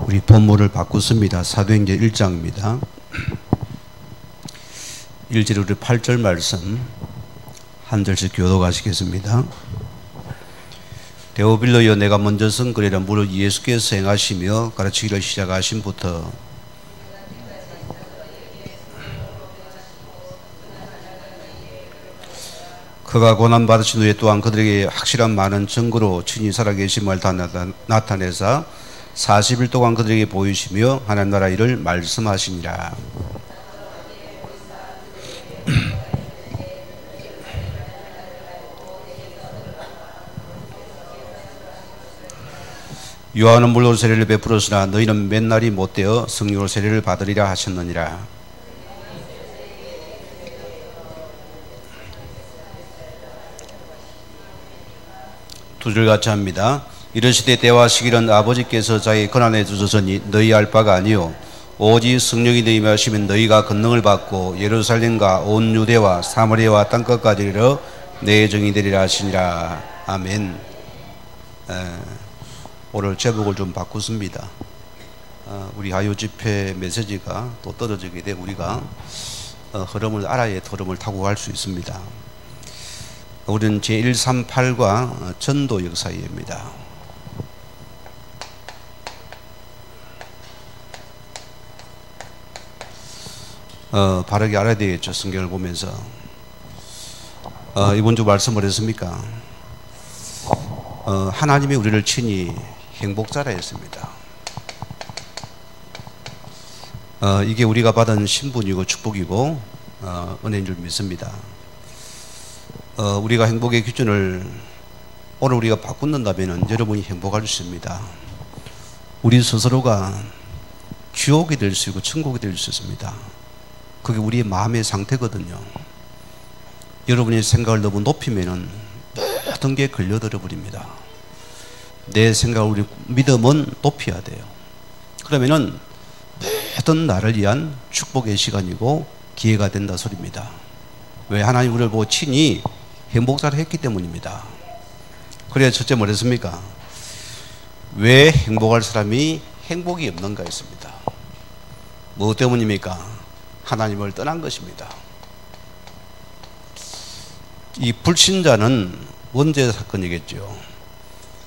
우리 본문을 바꿨습니다. 사도행전 1장입니다. 1절 우리 8절 말씀 한 절씩 교독하시겠습니다. 데오빌로여, 내가 먼저 선거리라 무릇 예수께서 행하시며 가르치기를 시작하심부터 그가 고난받으신 후에 또한 그들에게 확실한 많은 증거로 친히 살아계심을 다 나타내사 40일 동안 그들에게 보이시며 하나님 나라 일을 말씀하시니라. 요한은 물로 세례를 베풀었으나 너희는 맨날이 못되어 성령으로 세례를 받으리라 하셨느니라. 두 절 같이 합니다. 이르시되 때와 시기는 아버지께서 자기 권한에 두셨으니 너희 알 바가 아니요 오직 성령이 너희 임하시면 너희가 권능을 받고 예루살렘과 온 유대와 사마리아와 땅끝까지 이르러 내 종이 되리라 하시니라. 아멘. 오늘 제목을 좀 바꿨습니다. 우리 하유 집회 메시지가 또 떨어지게 돼 우리가 흐름을 알아야 흐름을 타고 갈 수 있습니다. 우리는 제138과 전도 역사입니다. 바르게 알아야 되겠죠. 성경을 보면서 이번 주 말씀을 했습니까? 하나님이 우리를 친히 행복자라 했습니다. 이게 우리가 받은 신분이고 축복이고 은혜인 줄 믿습니다. 우리가 행복의 기준을 오늘 우리가 바꾼다면 여러분이 행복할 수 있습니다. 우리 스스로가 지옥이 될 수 있고 천국이 될 수 있습니다. 그게 우리의 마음의 상태거든요. 여러분의 생각을 너무 높이면은 모든 게 걸려들어 버립니다. 내 생각을 우리 믿음은 높여야 돼요. 그러면은 모든 나를 위한 축복의 시간이고 기회가 된다 소리입니다. 왜? 하나님 우리를 보고 친히 행복자를 했기 때문입니다. 그래야 첫째 뭐랬습니까? 왜 행복할 사람이 행복이 없는가 했습니다. 뭐 때문입니까? 하나님을 떠난 것입니다. 이 불신자는 원죄 사건이겠죠.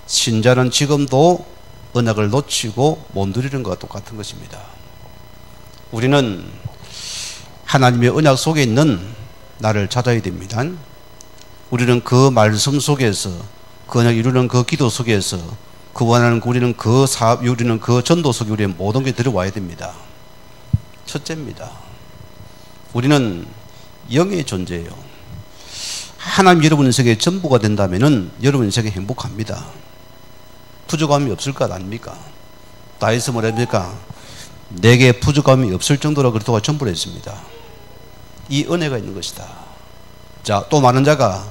신자는 지금도 언약을 놓치고 못 누리는 것과 똑같은 것입니다. 우리는 하나님의 언약 속에 있는 나를 찾아야 됩니다. 우리는 그 말씀 속에서 그 언약 이루는 그 기도 속에서 그 원하는 우리는 그 사업 이루는 그 전도 속에 우리의 모든 게 들어와야 됩니다. 첫째입니다. 우리는 영의 존재예요. 하나님 여러분 인생의 전부가 된다면은 여러분 인생이 행복합니다. 부족함이 없을 것 아닙니까? 다윗은 뭐랍니까? 내게 부족함이 없을 정도로 그리스도가 전부를 했습니다. 이 은혜가 있는 것이다. 자, 또 많은 자가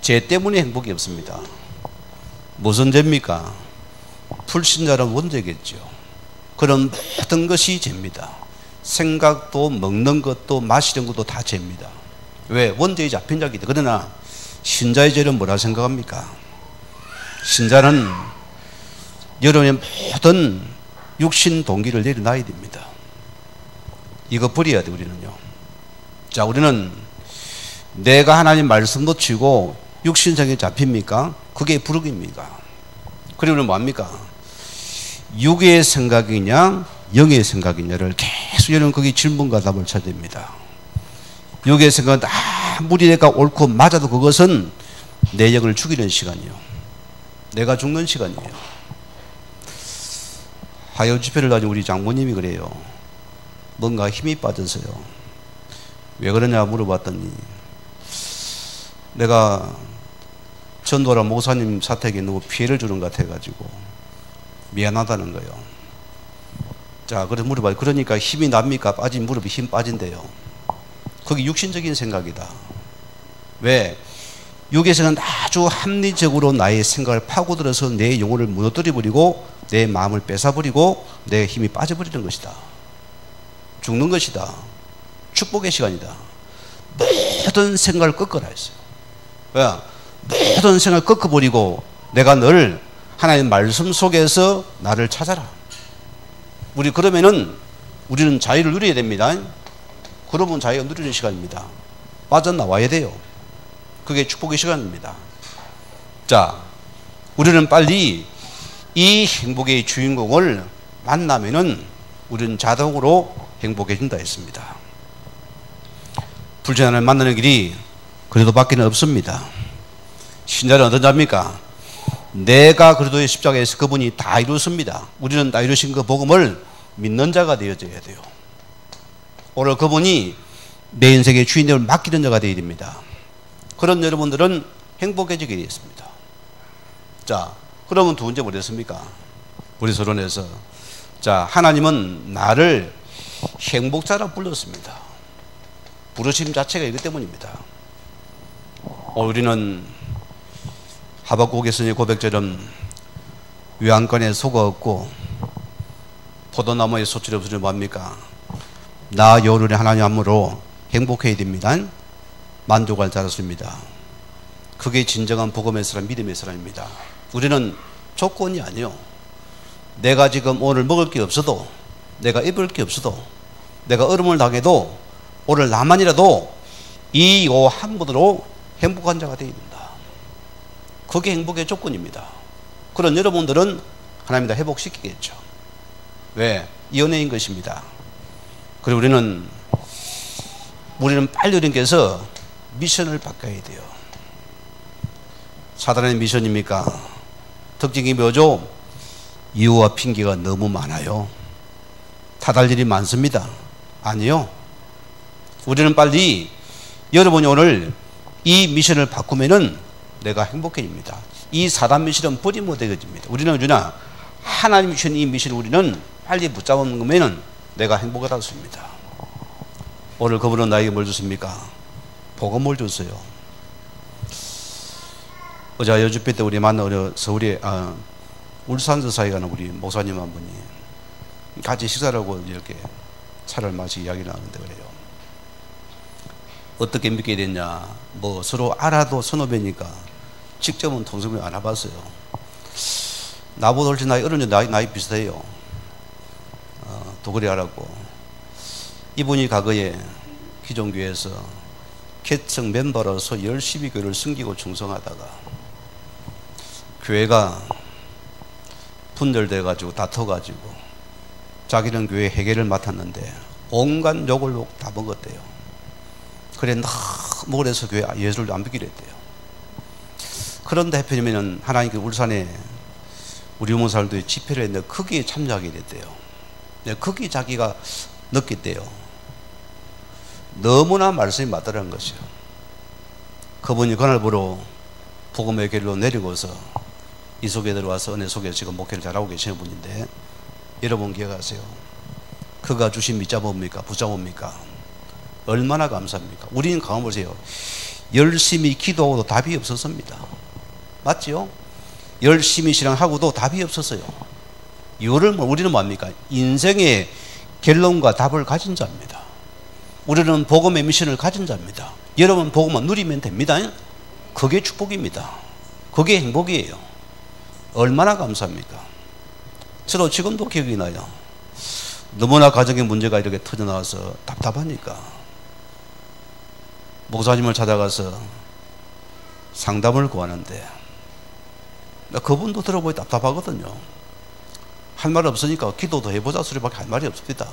죄 때문에 행복이 없습니다. 무슨 죄입니까? 불신자는 원죄겠죠. 그런 모든 것이 죄입니다. 생각도 먹는 것도 마시는 것도 다 죄입니다. 왜? 원죄에 잡힌 자이다. 그러나 신자의 죄는 뭐라 생각합니까? 신자는 여러분의 모든 육신 동기를 내려놔야 됩니다. 이거 버려야 돼 우리는요. 자, 우리는 내가 하나님 말씀 놓치고 육신성에 잡힙니까? 그게 부르기입니까? 그리고 우리는 뭐합니까? 육의 생각이냐 영의 생각이냐를 계속 여러분 거기 질문과 답을 찾아야 됩니다. 육의 생각은 아무리 내가 옳고 맞아도 그것은 내 영을 죽이는 시간이요. 내가 죽는 시간이에요. 하여 집회를 다닌 우리 장모님이 그래요. 뭔가 힘이 빠져서요. 왜 그러냐 물어봤더니 내가 전도라 목사님 사택에 너무 피해를 주는 것 같아가지고 미안하다는 거예요. 자, 그래서 물어봐요. 그러니까 힘이 납니까? 빠진 무릎에 힘 빠진대요. 그게 육신적인 생각이다. 왜? 육에서는 아주 합리적으로 나의 생각을 파고들어서 내 영혼을 무너뜨려버리고 내 마음을 뺏어버리고 내 힘이 빠져버리는 것이다. 죽는 것이다. 축복의 시간이다. 모든 생각을 꺾어라 했어요. 왜? 모든 생각을 꺾어버리고 내가 늘 하나님의 말씀 속에서 나를 찾아라. 그러면은 우리는 자유를 누려야 됩니다. 그러면 자유가 누리는 시간입니다. 빠져나와야 돼요. 그게 축복의 시간입니다. 자, 우리는 빨리 이 행복의 주인공을 만나면은 우리는 자동으로 행복해진다 했습니다. 불신자를 만나는 길이 그래도 밖에는 없습니다. 신자는 어떤 자입니까? 내가 그래도의 십자가에서 그분이 다 이루었습니다. 우리는 다 이루신 그 복음을 믿는 자가 되어져야 돼요. 오늘 그분이 내 인생의 주인됨을 맡기는 자가 되어야 됩니다. 그런 여러분들은 행복해지게 되었습니다. 자, 그러면 두 번째 뭐랬습니까? 우리 서론에서, 자, 하나님은 나를 행복자라 불렀습니다. 부르심 자체가 이것 때문입니다. 우리는 하박국의 선의 고백처럼 외양간에 소가 없고 포도나무에 소출이 없으니 뭐합니까? 나 여호와의 하나님 함으로 행복해야 됩니다. 만족할 자였습니다. 그게 진정한 복음의 사람, 믿음의 사람입니다. 우리는 조건이 아니요. 내가 지금 오늘 먹을 게 없어도, 내가 입을 게 없어도, 내가 얼음을 당해도 오늘 나만이라도 이 한 분으로 행복한 자가 되어야 된다. 그게 행복의 조건입니다. 그런 여러분들은 하나님 다 회복시키겠죠. 왜? 연예인 것입니다. 그리고 우리는 빨리 우리께서 미션을 바꿔야 돼요. 사단의 미션입니까? 특징이 뭐죠? 이유와 핑계가 너무 많아요. 타달 일이 많습니다. 아니요. 우리는 빨리 여러분이 오늘 이 미션을 바꾸면은 내가 행복해집니다. 이 사단 미션은 버리면 못되어집니다. 우리는 하나님 주신 이 미션을 우리는 빨리 붙잡은 거면은 내가 행복하다고 했습니다. 오늘 그분은 나에게 뭘 줬습니까? 복음을 줬어요. 어제 여주배 때 우리 만나 서울에 울산서 사이 가는 우리 목사님 한 분이 같이 식사를 하고 이렇게 차를 마시고 이야기를 하는데 그래요. 어떻게 믿게 됐냐? 뭐 서로 알아도 선후배니까 직접은 통성을 안 해봤어요. 나보다 훨씬 나이 어른데 나이 비슷해요. 도그리 하라고. 이분이 과거에 기존교회에서 개척 멤버로서 열심히 교회를 섬기고 충성하다가 교회가 분열돼가지고 다퉈가지고 자기는 교회 회계를 맡았는데 온갖 욕을 다 먹었대요. 그래 너무 그래서 교회 예수를 안 믿기로 했대요. 그런데 하필이면 하나님께 울산에 우리 목사님들이 집회를 했는데 거기에 참여하게 됐대요. 거기 자기가 느꼈대요. 너무나 말씀이 맞더라는 것이요. 그분이 그날부로 복음의 길로 내리고서 이 속에 들어와서 은혜 속에 지금 목회를 잘하고 계시는 분인데, 여러분 기억하세요. 그가 주신 밑자 뭡니까? 부자 뭡니까? 얼마나 감사합니까? 우리는 가만 보세요. 열심히 기도하고도 답이 없었습니다. 맞지요? 열심히 신앙하고도 답이 없었어요. 이유를 우리는 뭡니까? 인생의 결론과 답을 가진 자입니다. 우리는 복음의 미션을 가진 자입니다. 여러분 복음만 누리면 됩니다. 그게 축복입니다. 그게 행복이에요. 얼마나 감사합니까? 저도 지금도 기억이 나요. 너무나 가정의 문제가 이렇게 터져나와서 답답하니까 목사님을 찾아가서 상담을 구하는데 그분도 들어보니 답답하거든요. 할 말 없으니까 기도도 해보자 소리밖에 할 말이 없습니다.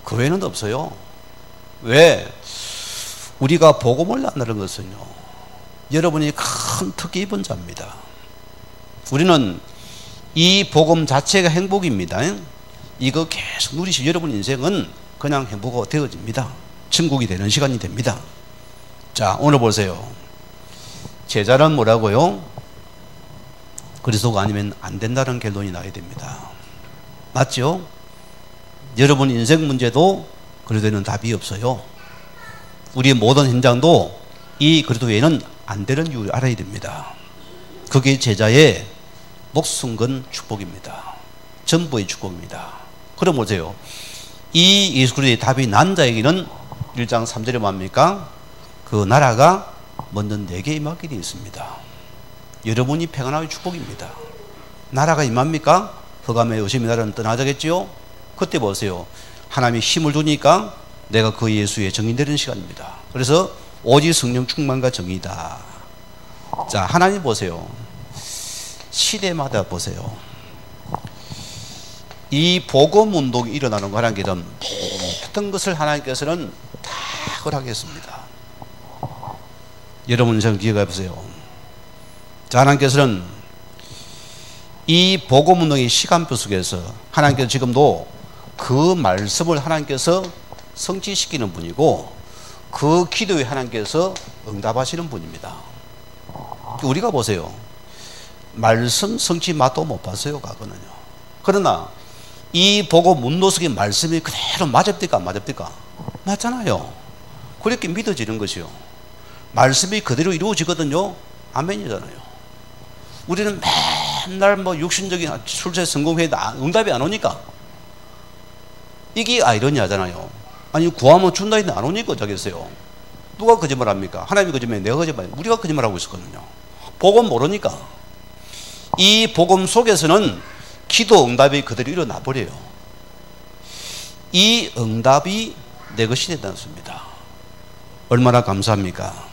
그 외에는 없어요. 왜? 우리가 복음을 안다는 것은요, 여러분이 큰 특기 입은 자입니다. 우리는 이 복음 자체가 행복입니다. 이거 계속 누리시면 여러분 인생은 그냥 행복하고 되어집니다. 천국이 되는 시간이 됩니다. 자, 오늘 보세요. 제자는 뭐라고요? 그리스도가 아니면 안 된다는 결론이 나야 됩니다. 맞죠? 여러분 인생 문제도 그리스도에는 답이 없어요. 우리의 모든 현장도 이 그리스도 외에는 안 되는 이유를 알아야 됩니다. 그게 제자의 목숨 건 축복입니다. 전부의 축복입니다. 그럼 보세요. 이 예수 그리스도의 답이 난 자에게는 1장 3절에 뭡니까? 그 나라가 먼저 내게 임하게 되어 있습니다. 여러분이 평안하의 축복입니다. 나라가 임합니까? 흑암의 의심의 나라는 떠나자겠지요. 그때 보세요. 하나님이 힘을 주니까 내가 그 예수의 정인되는 시간입니다. 그래서 오직 성령 충만과 정의다. 자, 하나님 보세요. 시대마다 보세요. 이 복음 운동이 일어나는 거 하나님께서는 모든 것을 하나님께서는 다 허락했습니다. 여러분 좀 기억해 보세요. 자, 하나님께서는 이 복음 운동의 시간표 속에서 하나님께서 지금도 그 말씀을 하나님께서 성취시키는 분이고 그 기도에 하나님께서 응답하시는 분입니다. 우리가 보세요. 말씀 성취 맛도 못 봤어요, 과거는요. 그러나 이 복음 운동 속의 말씀이 그대로 맞습니까, 안 맞습니까? 맞잖아요. 그렇게 믿어지는 것이요. 말씀이 그대로 이루어지거든요. 아멘이잖아요. 우리는 맨날 뭐 육신적인 출세 성공회에 응답이 안 오니까 이게 아이러니하잖아요. 아니 구하면 준다 했는데 안 오니까 어쩌겠어요. 누가 거짓말합니까? 하나님이 거짓말해, 내가 거짓말해. 우리가 거짓말하고 있었거든요. 복음 모르니까. 이 복음 속에서는 기도 응답이 그대로 일어나 버려요. 이 응답이 내 것이 된다습니다. 얼마나 감사합니까?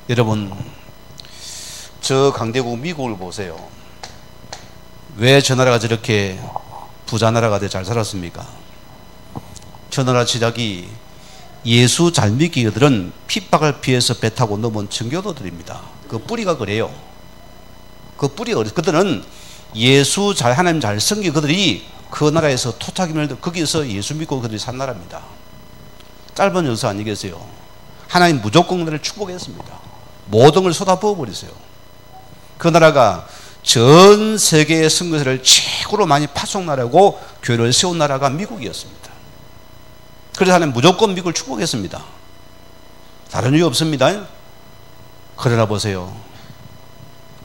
여러분, 저 강대국 미국을 보세요. 왜 저 나라가 저렇게 부자 나라가 돼 잘 살았습니까? 저 나라 지작이 예수 잘 믿기들은 핍박을 피해서 배 타고 넘은 청교도들입니다. 그 뿌리가 그래요. 그 뿌리가 그들은 예수 잘 하나님 잘 섬기 그들이 그 나라에서 토착이면 거기서 예수 믿고 그들이 산 나라입니다. 짧은 연수 아니겠어요? 하나님 무조건 그들을 축복했습니다. 모든 걸 쏟아부어 버리세요. 그 나라가 전 세계의 선교사를 최고로 많이 파송 나라고 교회를 세운 나라가 미국이었습니다. 그래서 하나님 무조건 미국을 축복했습니다. 다른 이유 없습니다. 그러나 보세요.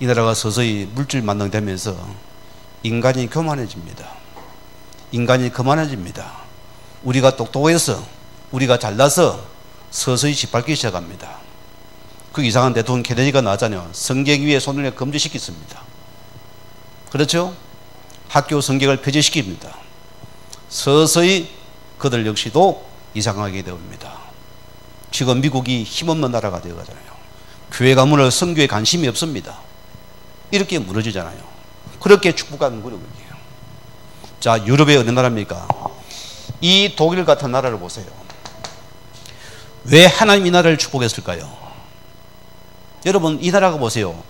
이 나라가 서서히 물질 만능되면서 인간이 교만해집니다. 인간이 거만해집니다. 우리가 똑똑해서 우리가 잘나서 서서히 짓밟기 시작합니다. 그 이상한 대통령 케네디가 나왔잖아요. 성경 위에 손을 금지시켰습니다. 그렇죠? 학교 성경을 폐지시킵니다. 서서히 그들 역시도 이상하게 되옵니다. 지금 미국이 힘없는 나라가 되어가잖아요. 교회 가문을 선교에 관심이 없습니다. 이렇게 무너지잖아요. 그렇게 축복하는 그룹이에요. 자, 유럽의 어느 나라입니까? 이 독일 같은 나라를 보세요. 왜 하나님 이 나라를 축복했을까요? 여러분, 이 나라가 보세요.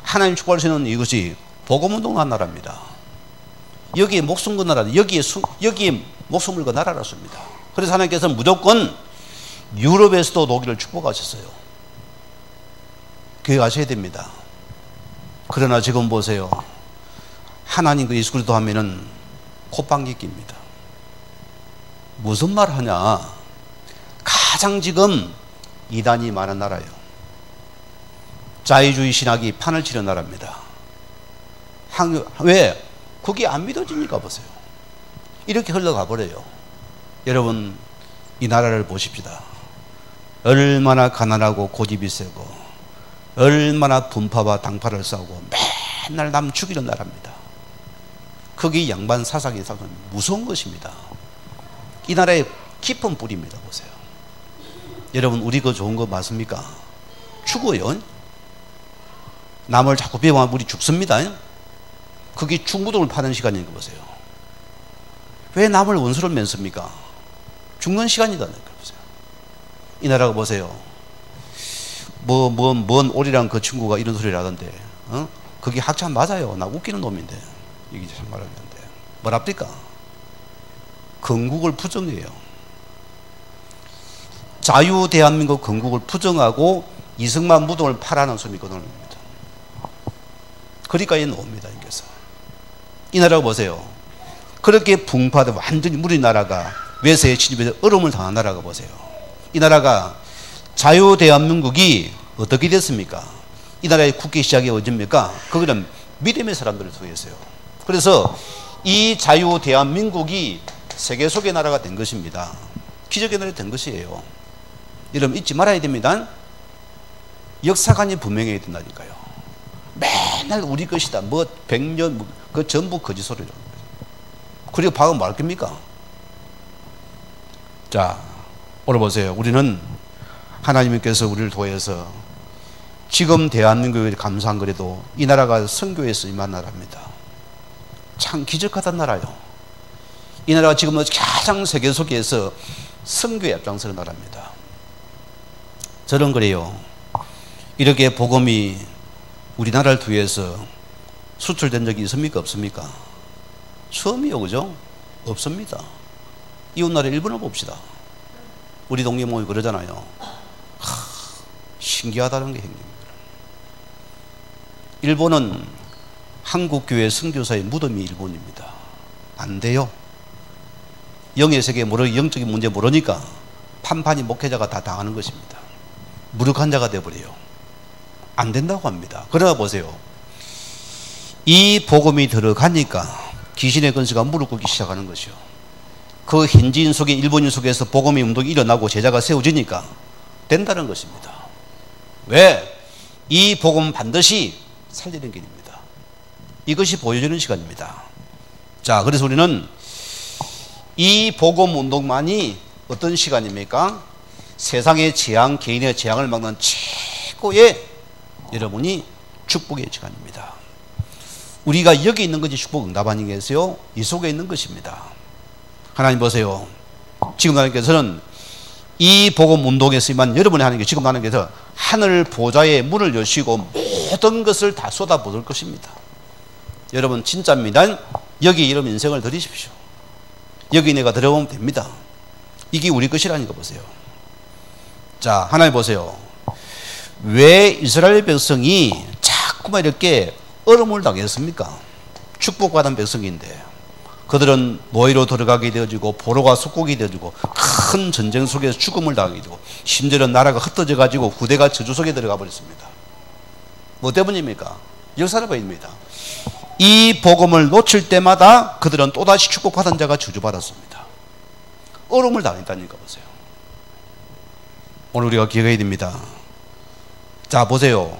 하나님 축복할 수 있는 이것이 복음운동한 나라입니다. 여기에 목숨 건 나라, 여기에 목숨을 건 나라였습니다. 그래서 하나님께서는 무조건 유럽에서도 독일을 축복하셨어요. 기억하셔야 됩니다. 그러나 지금 보세요. 하나님 그 예수 그리스도 하면은 콧방귀 낍니다. 무슨 말 하냐? 가장 지금 이단이 많은 나라예요. 자유주의 신학이 판을 치는 나라입니다. 왜? 그게 안 믿어지니까 보세요. 이렇게 흘러가 버려요. 여러분, 이 나라를 보십시다. 얼마나 가난하고 고집이 세고 얼마나 분파와 당파를 싸우고 맨날 남 죽이는 나라입니다. 그게 양반 사상이 무서운 것입니다. 이 나라의 깊은 뿌리입니다. 보세요. 여러분, 우리 그 좋은 거 맞습니까? 죽어요. 남을 자꾸 배워하면 우리 죽습니다. 그게 중무동을 파는 시간인 거 보세요. 왜 남을 원수로 면습니까? 죽는 시간이다는 거 보세요. 이 나라가 보세요. 뭔 오리랑 그 친구가 이런 소리를 하던데, 그게 학참 맞아요. 나 웃기는 놈인데. 이게 참 말하는데. 뭐랍니까? 건국을 부정해요. 자유 대한민국 건국을 부정하고 이승만 무덤을 파라는 소리 그 놈입니다. 그러니까 나옵니다. 이 나라가 보세요. 그렇게 붕파돼 완전히 무리 나라가 외세에 침입해서 어려움을 당한 나라가 보세요. 이 나라가 자유 대한민국이 어떻게 됐습니까? 이 나라의 국기 시작이 어디입니까? 거기는 믿음의 사람들을 통해서요. 그래서 이 자유 대한민국이 세계 속의 나라가 된 것입니다. 기적의 나라가 된 것이에요. 여러분 잊지 말아야 됩니다. 역사관이 분명해야 된다니까요. 맨날 우리 것이다. 뭐 100년 그 전부 거짓 소리죠. 그리고 박은 뭐 할 겁니까? 자, 오늘 보세요. 우리는 하나님께서 우리를 통해서 지금 대한민국에 감사한 거라도 이 나라가 선교에서 임한 나라입니다. 참 기적하던 나라요. 이 나라가 지금 가장 세계 속에서 선교에 앞장서는 나라입니다. 저는 그래요. 이렇게 복음이 우리나라를 통해서 수출된 적이 있습니까? 없습니까? 처음이요, 그죠? 없습니다. 이웃나라 일본을 봅시다. 우리 동네 모임 그러잖아요. 신기하다는 게 행입니다. 일본은 한국교회 선교사의 무덤이 일본입니다. 안 돼요. 영의 세계 영적인 문제 모르니까 판판이 목회자가 다 당하는 것입니다. 무력한 자가 되어버려요. 안 된다고 합니다. 그러나 보세요. 이 복음이 들어가니까 귀신의 근세가 무릎 꿇기 시작하는 것이요. 그 현지인 속에 일본인 속에서 복음의 운동이 일어나고 제자가 세워지니까 된다는 것입니다. 왜? 이 복음 반드시 살리는 길입니다. 이것이 보여주는 시간입니다. 자, 그래서 우리는 이 복음 운동만이 어떤 시간입니까? 세상의 재앙, 개인의 재앙을 막는 최고의 여러분이 축복의 시간입니다. 우리가 여기 있는 것이 축복 응답 아니겠어요? 이 속에 있는 것입니다. 하나님 보세요. 지금 하나님께서는 이 복음 운동에서만 여러분이 하는 게 지금 하나님께서 하늘 보좌의 문을 여시고 모든 것을 다 쏟아부을 것입니다. 여러분 진짜입니다. 여기 이런 인생을 드리십시오. 여기 내가 들어오면 됩니다. 이게 우리 것이라니까 보세요. 자, 하나님 보세요. 왜 이스라엘 백성이 자꾸만 이렇게 어려움을 당했습니까? 축복받은 백성인데 그들은 노예로 들어가게 되어지고 포로가 속국이 되어지고 큰 전쟁 속에서 죽음을 당하게 되고 심지어는 나라가 흩어져 가지고 후대가 저주 속에 들어가 버렸습니다. 뭐 때문입니까? 역사를 보입니다. 이 복음을 놓칠 때마다 그들은 또다시 축복받은 자가 저주받았습니다. 어려움을 당했다니까 보세요. 오늘 우리가 기억해야 됩니다. 자, 보세요.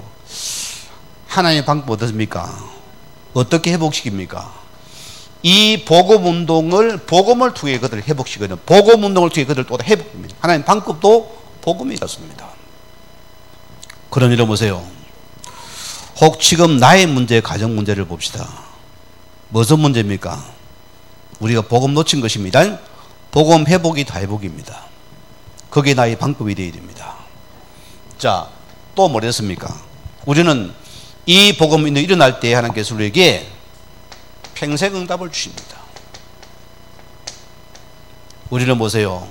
하나님의 방법 어떻습니까? 어떻게 회복시킵니까? 이 복음 운동을 복음을 통해 그들을 회복시키는 복음 운동을 통해 그들을 또 회복합니다. 하나님 방법도 복음이었습니다. 그런 일을 보세요. 혹 지금 나의 문제, 가정 문제를 봅시다. 무슨 문제입니까? 우리가 복음 놓친 것입니다. 복음 회복이 다 회복입니다. 그게 나의 방법이 되어야 됩니다. 자, 또 뭐랬습니까? 우리는 이 복음이 일어날 때 하나님께서 우리에게 평생 응답을 주십니다. 우리는 보세요.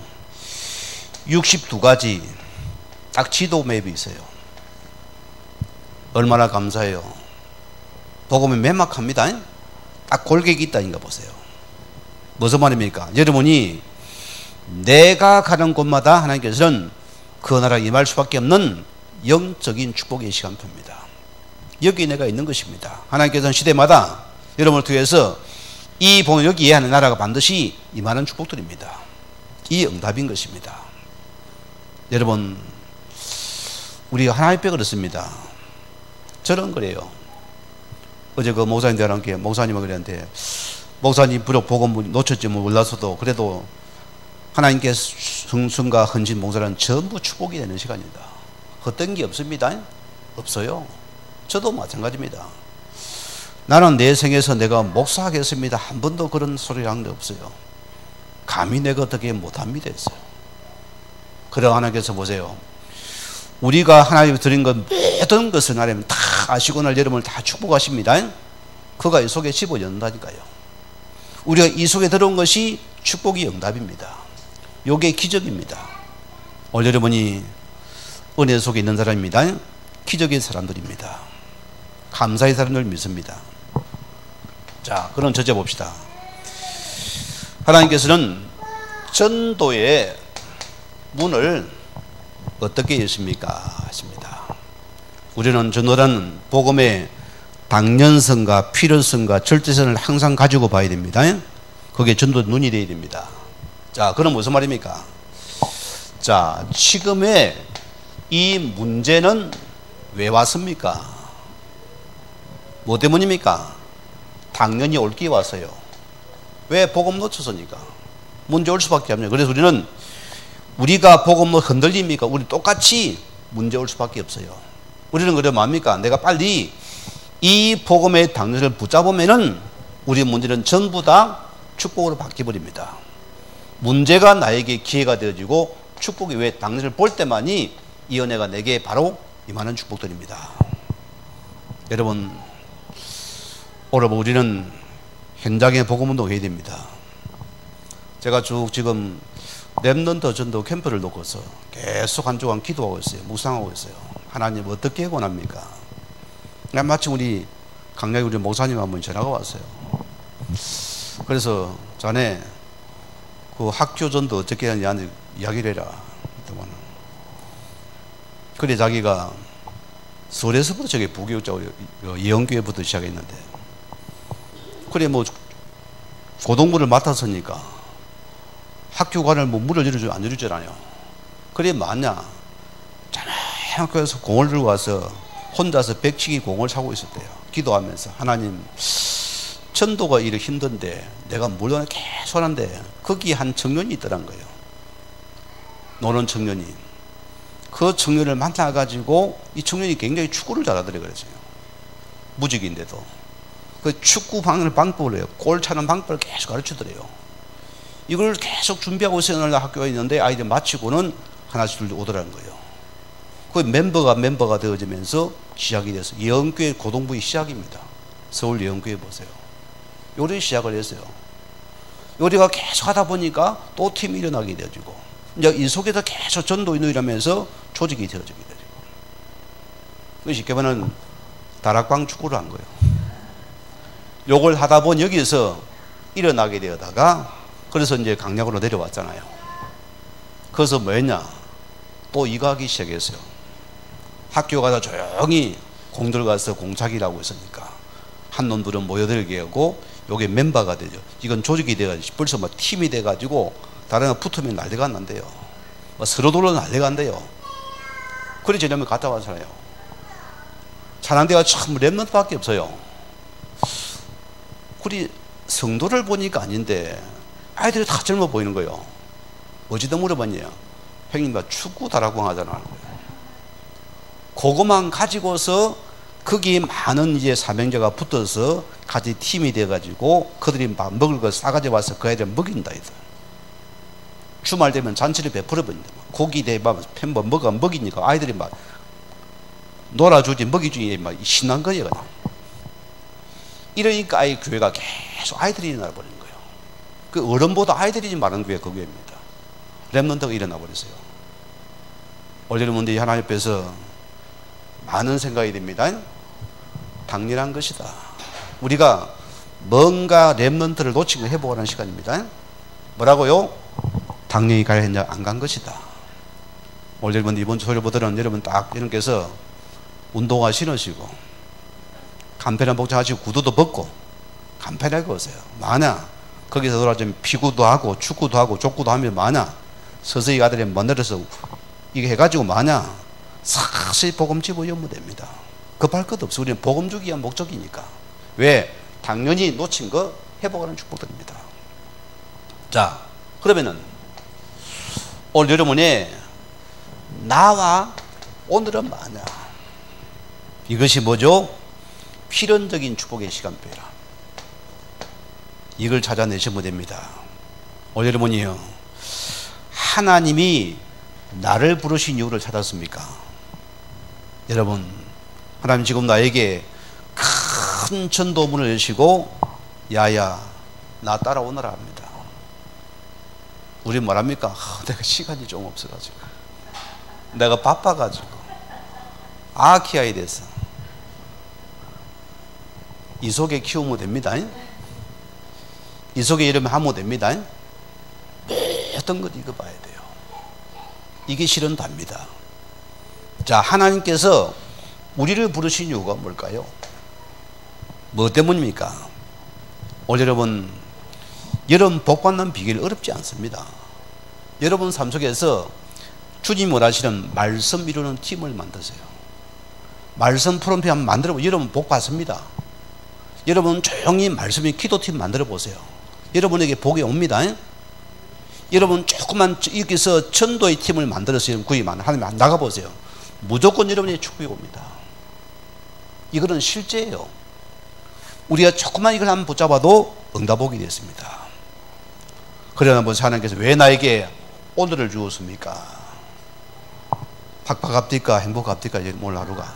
62가지 딱 지도 맵이 있어요. 얼마나 감사해요. 복음이 매막합니다. 딱 골격이 있다니까 보세요. 무슨 말입니까? 여러분이 내가 가는 곳마다 하나님께서는 그 나라 임할 수밖에 없는 영적인 축복의 시간표입니다. 여기 내가 있는 것입니다. 하나님께서는 시대마다 여러분을 통해서 이 복음을 여기 이해하는 나라가 반드시 임하는 축복들입니다. 이 응답인 것입니다. 여러분, 우리가 하나님 빼 그렇습니다. 저는 그래요. 어제 그 목사님들과 함께 목사님은 그랬는데 목사님 비록 복음 놓쳤지 몰랐어도 그래도 하나님께 성순과 헌신 봉사는 전부 축복이 되는 시간입니다. 헛된 게 없습니다. 없어요. 저도 마찬가지입니다. 나는 내 생에서 내가 목사하겠습니다. 한 번도 그런 소리를 한 적 없어요. 감히 내가 어떻게 못합니다 했어요. 그러나 하나님께서 보세요. 우리가 하나님 드린 것 모든 것을 하나님 다 아시고 날 여러분을 다 축복하십니다. 그가 이 속에 집어넣는다니까요. 우리가 이 속에 들어온 것이 축복이 응답입니다. 요게 기적입니다. 오늘 여러분이 은혜 속에 있는 사람입니다. 기적의 사람들입니다. 감사의 사람들 믿습니다. 자, 그럼 저자 봅시다. 하나님께서는 전도의 문을 어떻게 여십니까? 하십니다. 우리는 전도라는 복음의 당연성과 필요성과 절대성을 항상 가지고 봐야 됩니다. 그게 전도 눈이 되어야 됩니다. 자, 그럼 무슨 말입니까? 자, 지금의 이 문제는 왜 왔습니까? 뭐 때문입니까? 당연히 올 기에 왔어요. 왜? 복음 놓쳤으니까. 문제 올 수밖에 없네요. 그래서 우리는 우리가 복음으로 흔들립니까? 우리 똑같이 문제 올 수밖에 없어요. 우리는 그래 뭡니까? 내가 빨리 이 복음의 당신을 붙잡으면은 우리 문제는 전부 다 축복으로 바뀌어버립니다. 문제가 나에게 기회가 되어지고 축복이 왜 당신을 볼 때만이 이 은혜가 내게 바로 임하는 축복들입니다. 여러분, 오늘 우리는 현장에 복음운동 해야 됩니다. 제가 쭉 지금 렘넌트 전도 캠프를 놓고서 계속 한 주간 기도하고 있어요. 묵상하고 있어요. 하나님 어떻게 원합니까? 마침 우리 강약이 우리 목사님 한 분 전화가 왔어요. 그래서 자네 그 학교 전도 어떻게 하냐 이야기를 해라. 그래 자기가 서울에서부터 저기 부교육자고 예언교회부터 시작했는데 그래 뭐 고등부를 맡았으니까 학교관을 뭐 물을 열어주지 안 열어줄 줄 아냐. 그래 맞냐. 자네 학교에서 공을 들고 와서 혼자서 백치기 공을 사고 있었대요. 기도하면서 하나님 전도가 이렇게 힘든데 내가 물론 계속 하는데 거기 한 청년이 있더란 거예요. 노는 청년이. 그 청년을 만나가지고 이 청년이 굉장히 축구를 잘하더래 그랬어요. 무직인데도. 그 축구 방법을 해요. 골 차는 방법을 계속 가르치더래요. 이걸 계속 준비하고 있어요. 학교에 있는데 아이들 마치고는 하나씩 둘 오더라는 거예요. 그 멤버가 되어지면서 시작이 돼서 예언교회 고등부의 시작입니다. 서울 예언교회 보세요. 요리 시작을 했어요. 요리가 계속 하다 보니까 또 팀이 일어나게 되어지고 이제 이 속에서 계속 전도인을 하면서 조직이 되어지게 되고 그 쉽게 말하면 다락방 축구를 한 거예요. 요걸 하다 보니 여기서 일어나게 되어다가 그래서 이제 강약으로 내려왔잖아요. 그래서 뭐였냐? 또 이거 하기 시작했어요. 학교 가서 조용히 공들 가서 공차기라고 했으니까 한 놈들은 모여들게 하고 요게 멤버가 되죠. 이건 조직이 돼가지고 벌써 막 팀이 돼가지고 다른 거 붙으면 난리가 난대요. 서로 돌아 난리가 난대요. 그래 저녁에 갔다 왔잖아요. 찬양대가 참 랩런트밖에 없어요. 그리 성도를 보니까 아닌데 아이들이 다 젊어 보이는 거예요. 어디다 물어봤냐? 형님 나 축구 다락방 하잖아. 그거만 가지고서 거기 많은 이제 사명자가 붙어서 같이 팀이 돼가지고 그들이 먹을 거 싸가지 와서 그 애들 먹인다. 주말 되면 잔치를 베풀어 버린다. 고기 대밥 팬버 먹이니까 아이들이 막 놀아주지 먹이주니 막 신난 거예요. 이러니까 아이 교회가 계속 아이들이 일어나 버리는 거예요. 그 어른보다 아이들이 많은 교회 그 교회입니다. 렘넌트가 일어나 버렸어요. 올여름인데 하나님 앞에서 많은 생각이 됩니다. 당연한 것이다. 우리가 뭔가 렘넌트를 놓친 거 회복하는 시간입니다. 뭐라고요? 당연히 가야 했냐 안 간 것이다. 올여름 이번 주 설교보다는 여러분 딱 여러분께서 운동화 신으시고 간편한 복장하시고 구두도 벗고 간편하게 오세요. 만약 거기서 돌아가면 피구도 하고 축구도 하고 족구도 하면 만약 서서히 아들이 먼데려서 이게 해가지고 만약 사실 복음 집어 연무됩니다. 급할 것 없어. 우리는 복음 주기 위한 목적이니까. 왜? 당연히 놓친 거 회복하는 축복드립니다. 자, 그러면은 오늘 여러분이 나와 오늘은 뭐냐? 이것이 뭐죠? 필연적인 축복의 시간표라. 이걸 찾아내시면 됩니다. 오늘 여러분이요, 하나님이 나를 부르신 이유를 찾았습니까? 여러분, 하나님 지금 나에게 큰 전도문을 여시고 야야 나 따라오너라 합니다. 우리 뭐랍니까? 내가 시간이 좀 없어가지고 내가 바빠가지고 키워야 돼서 이 속에 키우면 됩니다. 이 속에 이러면 하면 됩니다. 어떤 것 이거 봐야 돼요. 이게 실은 답니다. 자, 하나님께서 우리를 부르신 이유가 뭘까요? 뭐 때문입니까? 오늘 여러분 복받는 비결 어렵지 않습니다. 여러분 삶 속에서 주님이 원하시는 말씀 이루는 팀을 만드세요. 말씀 프롬필 한번 만들어보면 여러분 복 받습니다. 여러분 조용히 말씀이 기도팀 만들어 보세요. 여러분에게 복이 옵니다. 여러분 조금만 여기서 전도의 팀을 만들어서 구입하면 하나님 나가보세요. 무조건 여러분의 축복이 옵니다. 이거는 실제예요. 우리가 조금만 이걸 한번 붙잡아도 응답 오게 됐습니다. 그러나 뭐 하나님께서 왜 나에게 오늘을 주었습니까? 팍팍합니까? 행복합니까? 오늘 하루가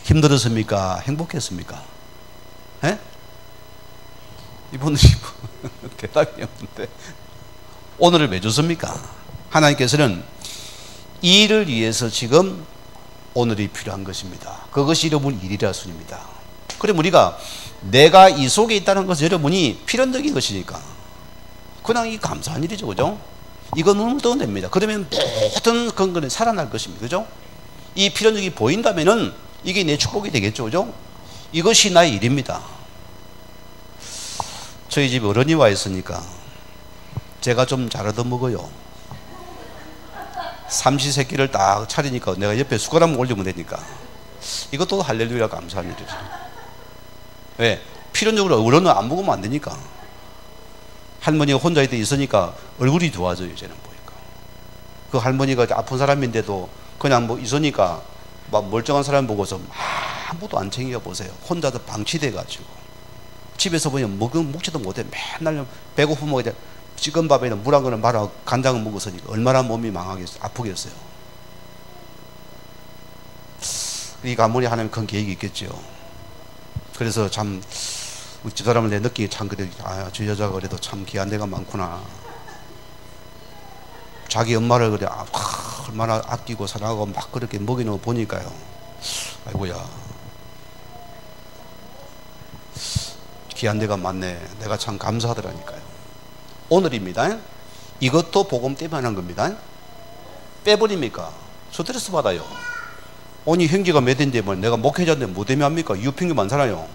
힘들었습니까? 행복했습니까? 에? 이분들이 대답이 없는데 오늘을 왜 줬습니까? 하나님께서는 이 일을 위해서 지금 오늘이 필요한 것입니다. 그것이 여러분 일이라 순입니다. 그럼 우리가 내가 이 속에 있다는 것은 여러분이 필연적인 것이니까 그냥 이 감사한 일이죠. 그죠? 이거 눈을 뜨면 됩니다. 그러면 모든 건강이 살아날 것입니다. 그죠? 이 필연적이 보인다면은 이게 내 축복이 되겠죠. 그죠? 이것이 나의 일입니다. 저희 집에 어른이 와 있으니까 제가 좀 잘 얻어먹어요. 삼시세끼를 딱 차리니까 내가 옆에 숟가락만 올리면 되니까 이것도 할렐루야 감사한 일이죠. 왜? 필연적으로 어른은 안 먹으면 안 되니까. 할머니가 혼자 있으니까 얼굴이 좋아져요. 이제는 보니까 그 할머니가 아픈 사람인데도 그냥 뭐 있으니까 막 멀쩡한 사람 보고서 아무도 안 챙겨 보세요. 혼자서 방치돼 가지고 집에서 보면 먹지도 못해. 맨날 배고프면 이제 찌건 밥에는 물 한 그릇 말아 간장을 먹었으니까 얼마나 몸이 망하겠어요. 아프겠어요. 이 가문이 하나님 큰 계획이 있겠죠. 그래서 참 집사람을 내 느끼기 참 그래. 아, 저 여자가 그래도 참 귀한 데가 많구나. 자기 엄마를 그래 얼마나 아끼고 사랑하고 막 그렇게 먹이는 거 보니까요. 아이고야. 귀한 데가 많네. 내가 참 감사하더라니까요. 오늘입니다. 이것도 복음 때문에 하는 겁니다. 빼버립니까? 스트레스 받아요. 아니 형제가 몇 인데 뭐 내가 목회자인데 뭐 때문에 합니까? 유핑이 많잖아요.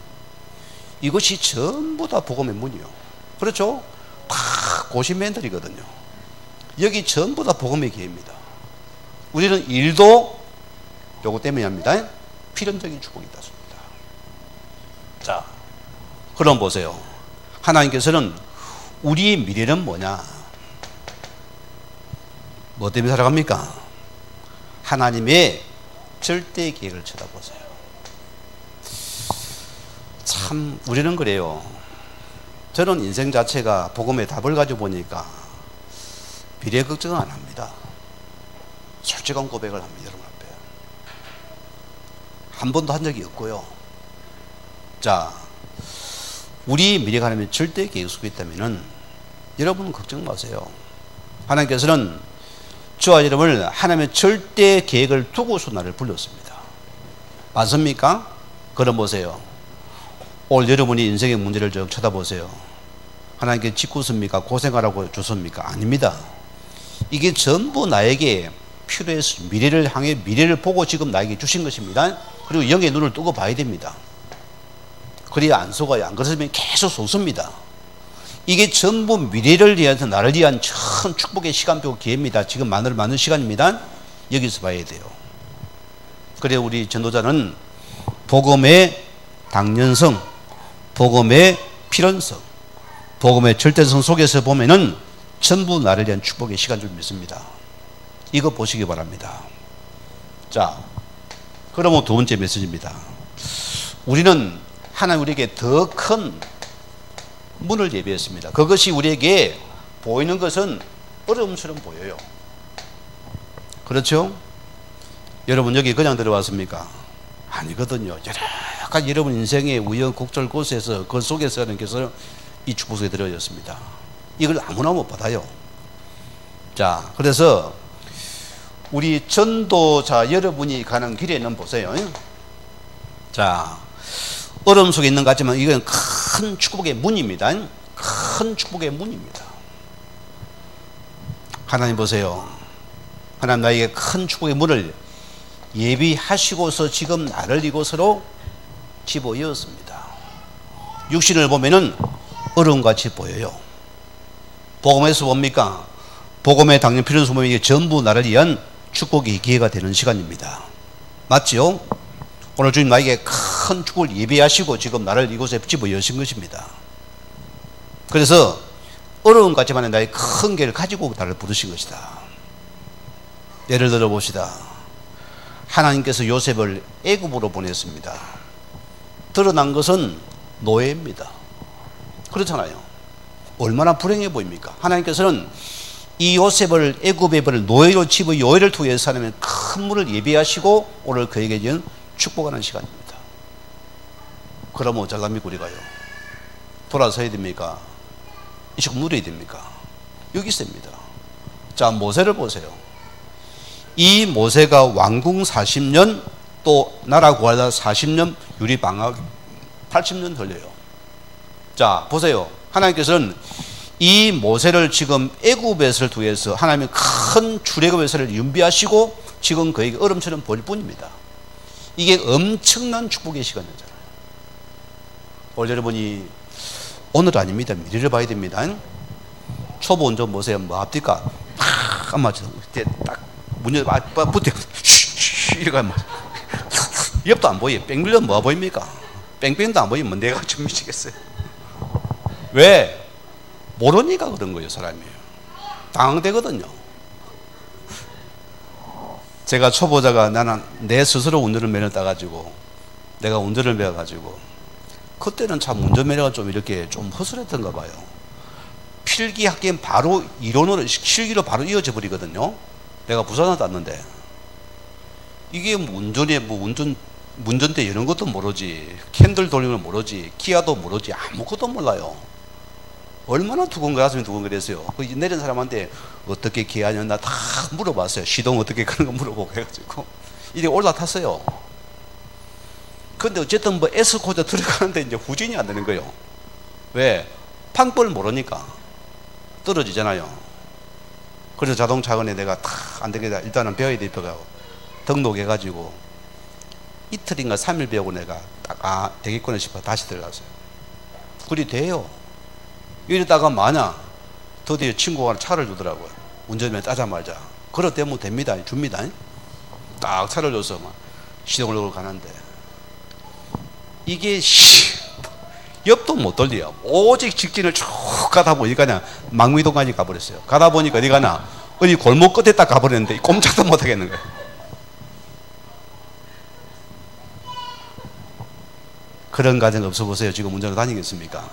이것이 전부 다 복음의 문이요. 그렇죠? 다 고시맨들이거든요. 여기 전부 다 복음의 기회입니다. 우리는 일도 요거 때문에 합니다. 필연적인 축복이 있습니다. 자, 그럼 보세요. 하나님께서는 우리의 미래는 뭐냐? 뭐 때문에 살아갑니까? 하나님의 절대 계획을 쳐다보세요. 참 우리는 그래요. 저는 인생 자체가 복음의 답을 가지고 보니까 미래 걱정은 안 합니다. 솔직한 고백을 합니다. 여러분 앞에 한 번도 한 적이 없고요. 자, 우리 미래가 하나님의 절대 계획 속에 있다면은 여러분은 걱정 마세요. 하나님께서는 저와 여러분을 하나님의 절대 계획을 두고서 나를 불렀습니다. 맞습니까? 그럼 보세요. 오늘 여러분이 인생의 문제를 좀 쳐다보세요. 하나님께 짓궂습니까? 고생하라고 줬습니까? 아닙니다. 이게 전부 나에게 필요해서 미래를 향해 미래를 보고 지금 나에게 주신 것입니다. 그리고 영의 눈을 뜨고 봐야 됩니다. 그래야 안 속아요. 안 그러면 계속 속습니다. 이게 전부 미래를 위해서 나를 위한 큰 축복의 시간표 기회입니다. 지금 많은 시간입니다. 여기서 봐야 돼요. 그래 우리 전도자는 복음의 당연성, 복음의 필연성, 복음의 절대성 속에서 보면은 전부 나를 위한 축복의 시간 줄 믿습니다. 이거 보시기 바랍니다. 자, 그러면 두 번째 메시지입니다. 우리는 하나님 우리에게 더 큰 문을 예비했습니다. 그것이 우리에게 보이는 것은 어려움처럼 보여요. 그렇죠? 여러분 여기 그냥 들어왔습니까? 아니거든요. 여러 가지 여러분 인생의 우여곡절 곳에서 그 속에서 하나님께서 이 축복 속에 들어졌습니다. 이걸 아무나 못 받아요. 자, 그래서 우리 전도자 여러분이 가는 길에는 보세요. 자, 어려움 속에 있는 것 같지만 이건 큰 축복의 문입니다. 큰 축복의 문입니다. 하나님 보세요. 하나님 나에게 큰 축복의 문을 예비하시고서 지금 나를 이곳으로 집어넣었습니다. 육신을 보면은 어려움같이 보여요. 복음에서 뭡니까? 복음의 당연 필요성 보면 이게 전부 나를 위한 축복의 기회가 되는 시간입니다. 맞죠? 오늘 주님 나에게 큰 축복을 예비하시고 지금 나를 이곳에 집어넣으신 것입니다. 그래서 어려움 같지만 나의 큰 길을 가지고 나를 부르신 것이다. 예를 들어 봅시다. 하나님께서 요셉을 애굽으로 보냈습니다. 드러난 것은 노예입니다. 그렇잖아요. 얼마나 불행해 보입니까? 하나님께서는 이 요셉을 애굽에 버릴 노예로 집의 요예를 통해서 하나님은 큰 물을 예비하시고 오늘 그에게 준 축복하는 시간입니다. 그러면 어쩌랍니까 우리가요? 돌아서야 됩니까? 이쪽 누려야 됩니까? 여기 있습니다. 자, 모세를 보세요. 이 모세가 왕궁 40년 또 나라 구하다 40년 유리방학 80년 걸려요. 자, 보세요. 하나님께서는 이 모세를 지금 애굽에서를 통해서 하나님의 큰 출애굽에서를 준비하시고 지금 그에게 얼음처럼 보일 뿐입니다. 이게 엄청난 축복의 시간이잖아요. 오늘 여러분이 오늘 아닙니다. 미래를 봐야 됩니다. 초보 운전 보세요. 뭐 합니까? 딱 안 맞죠. 딱 문제 붙여 이렇게 하면 옆도 안 보여. 뺑 밀려면 뭐가 보입니까? 뺑뺑도 안 보이면 내가 좀 미치겠어요. 왜? 모르니까 그런 거예요. 사람이 당황되거든요. 제가 초보자가 나는 내 스스로 운전을 면허 따가지고 내가 운전을 배워가지고 그때는 참 운전면허가 좀 이렇게 좀 허술했던가 봐요. 필기 학기엔 바로 이론으로 실기로 바로 이어져 버리거든요. 내가 부산을 땄는데 이게 운전에 운전대 이런 것도 모르지, 캔들 돌리는 걸 모르지, 기아도 모르지, 아무것도 몰라요. 얼마나 두근거렸으면 두근거렸어요. 그 내린 사람한테 어떻게 기아냐 나 다 물어봤어요. 시동 어떻게 그런 거 물어보고 해가지고 이제 올라탔어요. 근데 어쨌든 뭐 S코드 들어가는데 이제 후진이 안 되는 거예요. 왜? 방법을 모르니까 떨어지잖아요. 그래서 자동차 학원에 내가 다 안 되겠다. 일단은 배워야 돼. 배워가고 등록해가지고 이틀인가 3일 배우고 내가 딱 되겠구나 싶어 다시 들어갔어요. 그리 돼요. 이러다가 마냐 드디어 친구가 차를 주더라고요. 운전면허 따자마자. 그렇다면 됩니다. 줍니다. 딱 차를 줘서 막 시동을 걸고 가는데 이게 옆도 못 돌려. 오직 직진을 쭉 가다 보니까 그냥 망미동까지 가버렸어요. 가다 보니까 어디 가나 어디 골목 끝에 딱 가버렸는데 꼼짝도 못 하겠는 거예요. 그런 가정 없어 보세요. 지금 운전을 다니겠습니까?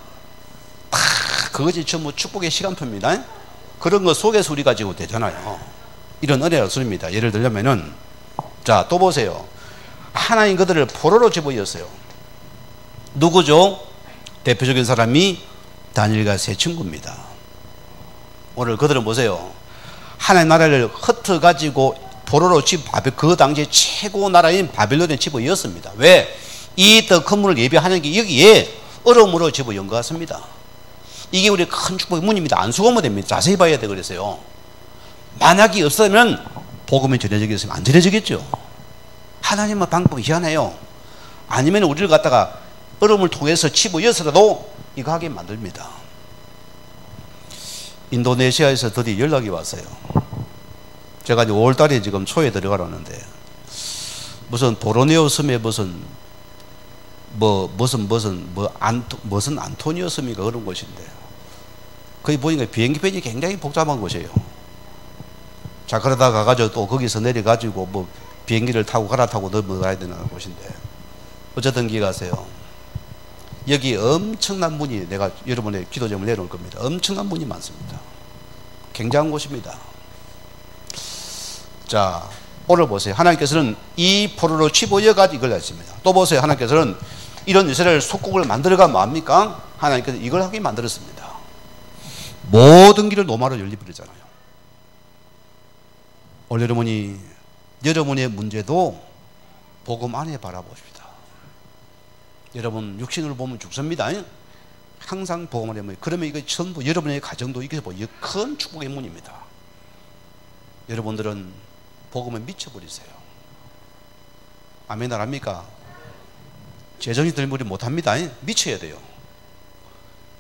그것이 전부 축복의 시간표입니다. 그런 거 속에서 우리가 지고 되잖아요. 이런 은혜가 소리입니다. 예를 들자면은 자, 또 보세요. 하나님 그들을 포로로 집어넣었어요. 누구죠? 대표적인 사람이 다니엘과 세 친구입니다. 오늘 그들은 보세요. 하나님 나라를 흩어가지고 포로로 그 당시에 최고 나라인 바빌론에 집어넣었습니다. 왜? 이 더 큰 문을 예비하는 게 여기에 어려움으로 집어넣은 것 같습니다. 이게 우리 큰 축복의 문입니다. 안 수고하면 됩니다. 자세히 봐야 돼 그래서요. 만약에 없으면 복음이 전해지겠으면 안 전해지겠죠. 하나님의 방법이 희한해요. 아니면 우리를 갖다가 어려움을 통해서 집어넣어서라도 이거 하게 만듭니다. 인도네시아에서 드디어 연락이 왔어요. 제가 이제 5월달에 지금 초에 들어가라는데 무슨 보로네오 섬에 무슨 안토니오 섬인가 그런 곳인데 거기 보니까 비행기편이 굉장히 복잡한 곳이에요. 자, 그러다 가가지고 또 거기서 내려가지고 뭐 비행기를 타고 갈아타고 넘어가야 되는 곳인데 어쨌든 기 가세요. 여기 엄청난 문이 내가 여러분의 기도 제목을 내놓을 겁니다. 엄청난 문이 많습니다. 굉장한 곳입니다. 자, 오늘 보세요. 하나님께서는 이 포로로 집어넣어가지고 이걸 했습니다. 또 보세요. 하나님께서는 이런 이스라엘 속국을 만들어가 뭐합니까? 하나님께서 이걸 하게 만들었습니다. 모든 길을 노마로 열리버리잖아요. 오늘 여러분의 문제도 복음 안에 바라보십시다. 여러분 육신으로 보면 죽습니다. 항상 복음 안에 그러면 이거 전부 여러분의 가정도 이게 큰 축복의 문입니다. 여러분들은 복음에 미쳐버리세요. 아멘 안 합니까? 재정이 들물이 못합니다. 미쳐야 돼요.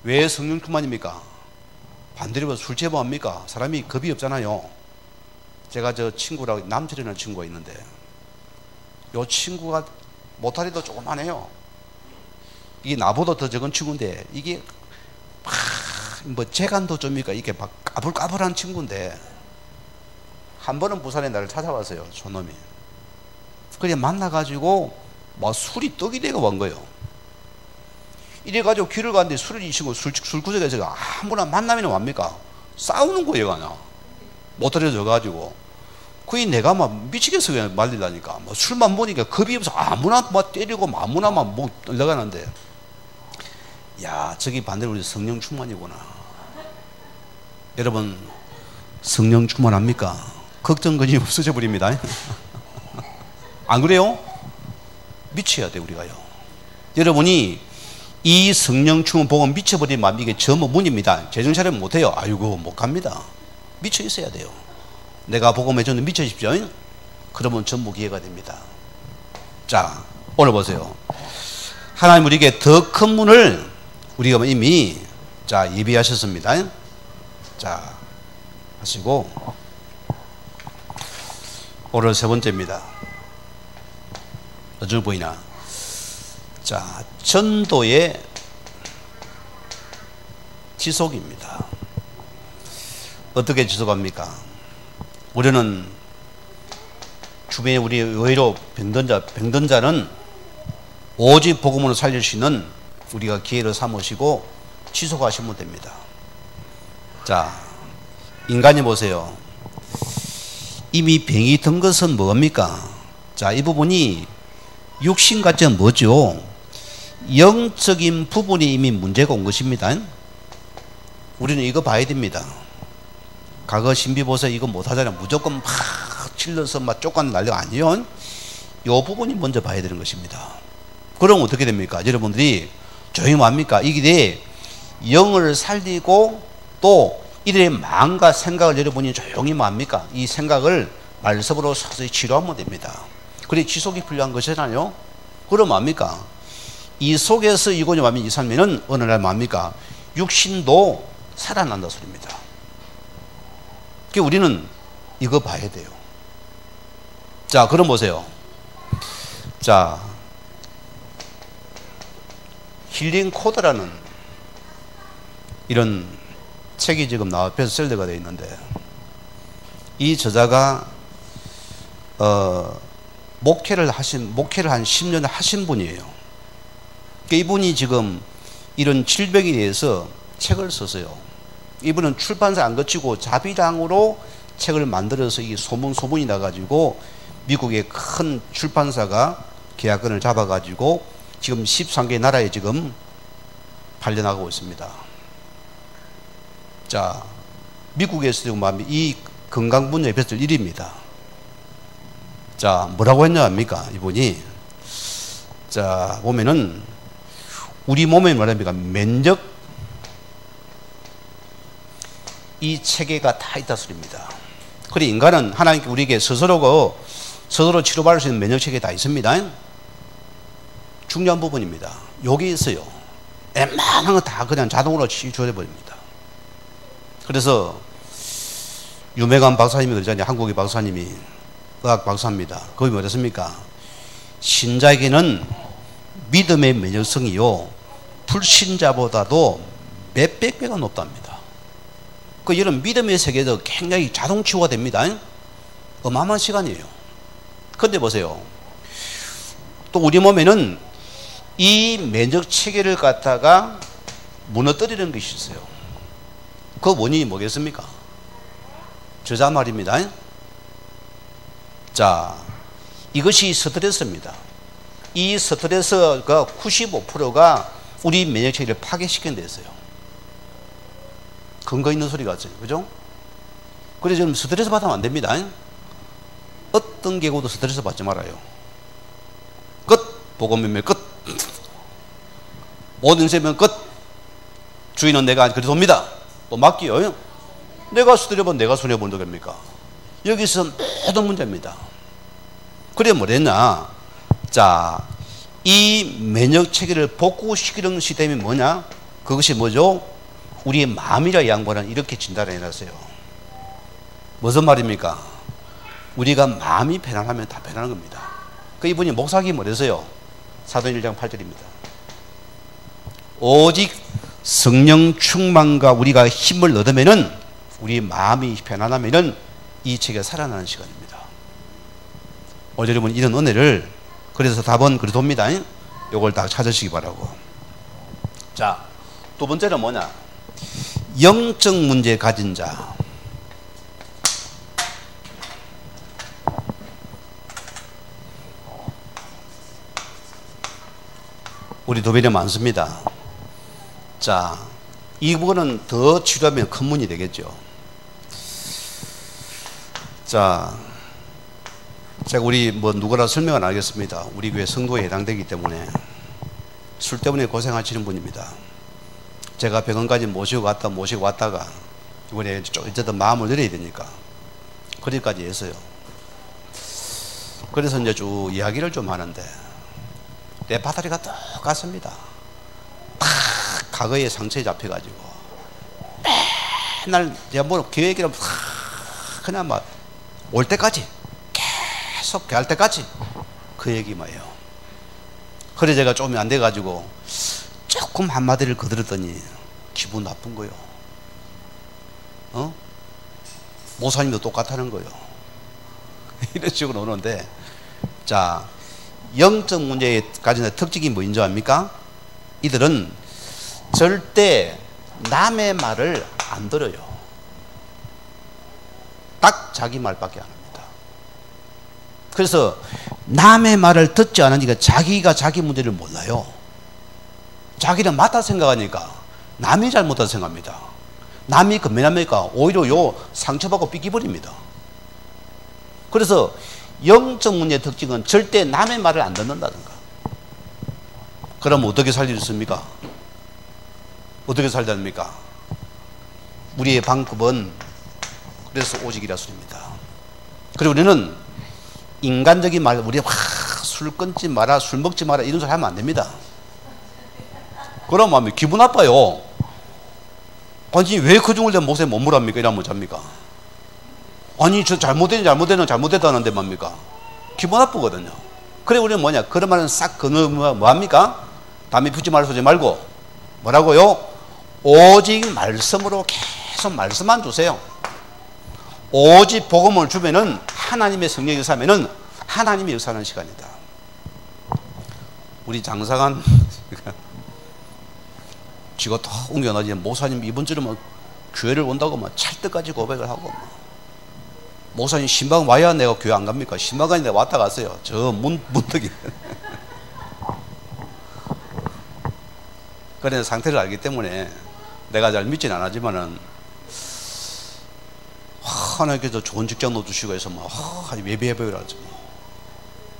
왜 성령 충만입니까? 반대로 술 제보합니까? 사람이 겁이 없잖아요. 제가 저 친구라고 남철이라는 친구가 있는데 요 친구가 모타리도 조그만해요. 이게 나보다 더 적은 친구인데 이게 뭐 재간도 좀이니까 이게 막 까불까불한 친구인데 한 번은 부산에 나를 찾아왔어요. 저놈이. 그래 만나가지고 막 술이 떡이 되고 온 거예요. 이래가지고 길을 가는데 술을 이 친구 술구석에서 아무나 만나면 뭡니까? 싸우는 거예요. 그냥 못 들여져가지고 거의 내가 막 미치겠어 그냥 말리다니까. 뭐 술만 보니까 겁이 없어. 아무나 막 때리고 아무나 막 뭐 날아가는데, 야 저기 반대로 우리 성령 충만이구나. 여러분 성령 충만합니까? 걱정거리 없어져 버립니다. 안 그래요? 미쳐야 돼 우리가요. 여러분이 이 성령 충만 보고 미쳐버리면 이게 전무문입니다. 제정신을 못해요. 아이고 못 갑니다. 미쳐 있어야 돼요. 내가 복음에 저는 미쳐십시오. 그러면 전부 기회가 됩니다. 자 오늘 보세요. 하나님 우리에게 더 큰 문을 우리가 이미 자 예비하셨습니다. 자 하시고 오늘 세 번째입니다. 어쩔 보이나? 자 전도의 지속입니다. 어떻게 지속합니까? 우리는 주변에 우리 의외로 병든 자는 오직 복음으로 살릴 수 있는 우리가 기회를 삼으시고 지속하시면 됩니다. 자, 인간이 보세요. 이미 병이 든 것은 뭡니까? 자, 이 부분이 육신같이 뭐죠? 영적인 부분이 이미 문제가 온 것입니다. 우리는 이거 봐야 됩니다. 과거 신비보세 이거 못하잖아요. 무조건 막 찔러서 막 쫓아는 난리가 아니에요. 이 부분이 먼저 봐야 되는 것입니다. 그럼 어떻게 됩니까? 여러분들이 조용히 뭡니까? 이게 영을 살리고 또 이들의 마음과 생각을 여러분이 조용히 뭡니까? 이 생각을 말씀으로 서서히 치료하면 됩니다. 그래 지속이 필요한 것이잖아요. 그럼 뭡니까? 이 속에서 이곳이 뭡니까? 이 삶에는 어느 날 뭡니까? 육신도 살아난다 소리입니다. 그러니까 우리는 이거 봐야 돼요. 자, 그럼 보세요. 자, 힐링 코드라는 이런 책이 지금 나와 베스트셀러가 되어 있는데, 이 저자가 목회를 한 10년 하신 분이에요. 그러니까 이분이 지금 이런 질병에 대해서 책을 썼어요. 이분은 출판사 안 거치고 자비당으로 책을 만들어서 이게 소문이 나가지고 미국의 큰 출판사가 계약권을 잡아가지고 지금 13개 나라에 지금 팔려나가고 있습니다. 자, 미국에서 지금 이 건강 분야의 베스트 1위입니다. 자, 뭐라고 했냐 합니까? 이분이. 자, 보면은 우리 몸에 뭐랍니까? 면역 이 체계가 다 있다 소리입니다. 그래 인간은 하나님께 우리에게 스스로 치료받을 수 있는 면역 체계가 다 있습니다. 중요한 부분입니다. 여기 있어요. 웬만한 거 다 그냥 자동으로 치료해 버립니다. 그래서 유명한 박사님이 그러잖아요. 한국의 박사님이 의학 박사입니다. 그게 뭐랬습니까? 신자에게는 믿음의 면역성이요 불신자보다도 몇백 배가 높답니다. 그 이런 믿음의 세계에서 굉장히 자동 치유가 됩니다. 어마어마한 시간이에요. 그런데 보세요. 또 우리 몸에는 이 면역 체계를 갖다가 무너뜨리는 것이 있어요. 그 원인이 뭐겠습니까? 저자 말입니다. 자, 이것이 스트레스입니다. 이 스트레스가 95%가 우리 면역 체계를 파괴시키는 데 있어요. 근거 있는 소리 같죠, 그죠? 그래서 좀 스트레스 받으면 안 됩니다. 어떤 경우도 스트레스 받지 말아요. 끝. 복음이면 끝. 모든 세면 끝. 주인은 내가 그리 돕니다. 또 맡기요. 내가 스트레스 받으면 내가 손해본다 겁니까? 여기서 모든 문제입니다. 그래 뭐랬냐? 자, 이 면역 체계를 복구시키는 시스템이 뭐냐? 그것이 뭐죠? 우리의 마음이라 양반은 이렇게 진단을 해놨어요. 무슨 말입니까? 우리가 마음이 편안하면 다 편안한 겁니다. 그 이분이 목사님이 뭐랬어요? 사도행 1장 8절입니다. 오직 성령 충만과 우리가 힘을 얻으면은, 우리 마음이 편안하면은 이 책이 살아나는 시간입니다. 오늘 여러분 이런 은혜를, 그래서 답은 그리스도입니다. 요걸 딱 찾으시기 바라고. 자, 두 번째는 뭐냐? 영적 문제 가진 자. 우리 도변에 많습니다. 자, 이 부분은 더 치료하면 큰 문이 되겠죠. 자, 제가 우리 누구라 설명은 안 하겠습니다. 우리 교회 성도에 해당되기 때문에. 술 때문에 고생하시는 분입니다. 제가 병원까지 모시고 왔다가 이번에 어쨌든 마음을 내려야 되니까 거기까지 했어요. 그래서 이제 쭉 이야기를 좀 하는데, 내 바다리가 똑같습니다. 탁 과거에 상처에 잡혀가지고 맨날 내가 뭐 계획이라면 그냥 막 올 때까지 계속 갈 때까지 그 얘기만 해요. 그래 제가 좀 안 돼가지고 조금 한마디를 거들었더니 기분 나쁜 거요. 모사님도 똑같다는 거요. 이런 식으로 오는데, 자, 영적 문제에 가진 특징이 뭐인 줄 압니까? 이들은 절대 남의 말을 안 들어요. 딱 자기 말밖에 안 합니다. 그래서 남의 말을 듣지 않으니까 자기가 자기 문제를 몰라요. 자기는 맞다 생각하니까 남이 잘못하다 생각합니다. 남이 금면합니까? 오히려 상처받고 삐끼버립니다. 그래서 영적 문제의 특징은 절대 남의 말을 안 듣는다든가. 그럼 어떻게 살리겠습니까? 어떻게 살려야 합니까? 우리의 방법은 그래서 오직이라 소리입니다. 그리고 우리는 인간적인 말, 우리가 술 끊지 마라, 술 먹지 마라 이런 소리 하면 안 됩니다. 그러면 기분 나빠요. 아니 왜 그 중을 목소리 못 물합니까? 이러면 잡니까? 아니 저 잘못됐다는데 뭡니까? 기분 나쁘거든요. 그래 우리는 뭐냐? 그런 말은 싹 뭐합니까? 담배 피우지 말고 쏘지 말고 뭐라고요? 오직 말씀으로 계속 말씀만 주세요. 오직 복음을 주면은 하나님의 성령이 역사하면은 하나님이 역사하는 시간이다. 우리 장사관 지가 다 옮겨나지. 목사님 이번 주에 교회를 온다고 찰떡까지 고백을 하고 목사님 신방 와야 내가 교회 안 갑니까? 신방까지 내가 왔다 갔어요. 저 문턱이. 그런 상태를 알기 때문에 내가 잘 믿지는 않았지만은 하나님께서 좋은 직장 넣어주시고 해서 예배해보라 하죠.